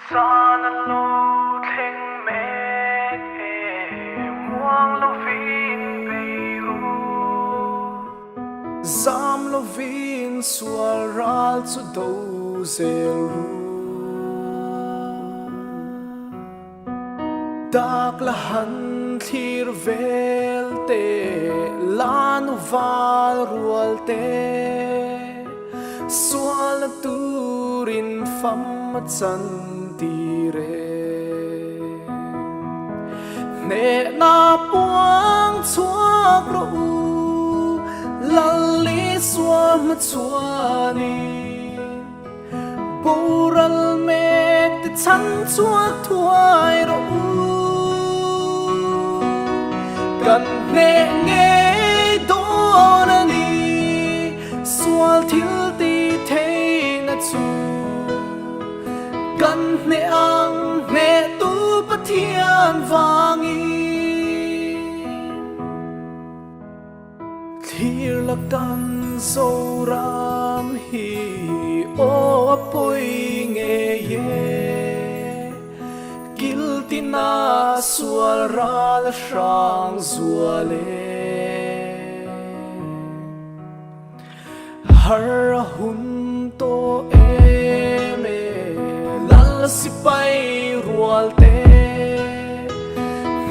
Sana lo theng mek muang lo vin biru Zam lo vin sual ral chu do zel ru Dak la han thir vel te lanu val rual te Sual turin fam chan ti re Ne na puang chuak ro Lali suam chuani Boral mek te chan chuak thuai ro Kan ne nge don ani Sual thil ti thei na chu Kan ne ang ne tu pathian vangi Thir la kan so ram hi o apoi nge ye Kiltina sual ral shang zuale Har hun to eme lal sipai rual te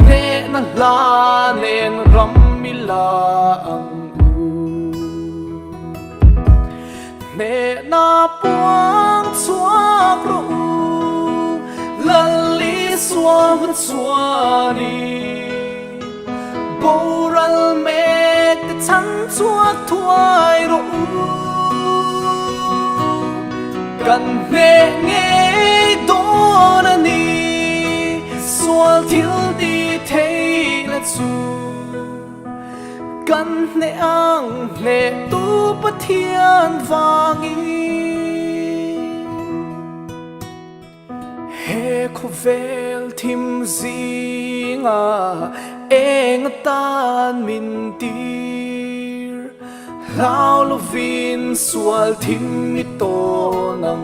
Ne na la nen ramila ang Ne na puang chuak ru Lali suam chuani Boral mek te chan chuak thuai ru Kan ne nge don ani Sual thil ti thei na chu Kan ne ang ne tu pathian vangi He ko vel thim zinga eng tan min tir Lao lo vin sual thim mi to nam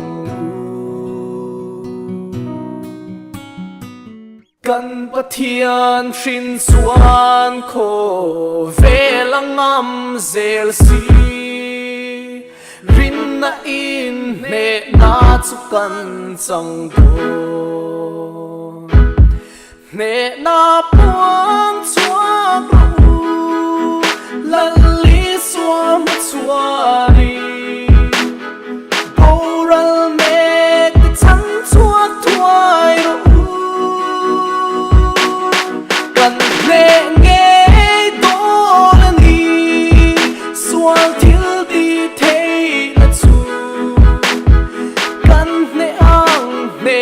Kan pathian shin suan ko velangam zel si Rin na in ne na chu kan chang do Ne na puang chuak ru Lali suam chuani Boral mek te chan chuak thuai ru Kan ne nge don ani Sual thil ti thei na chu Kan ne ang ne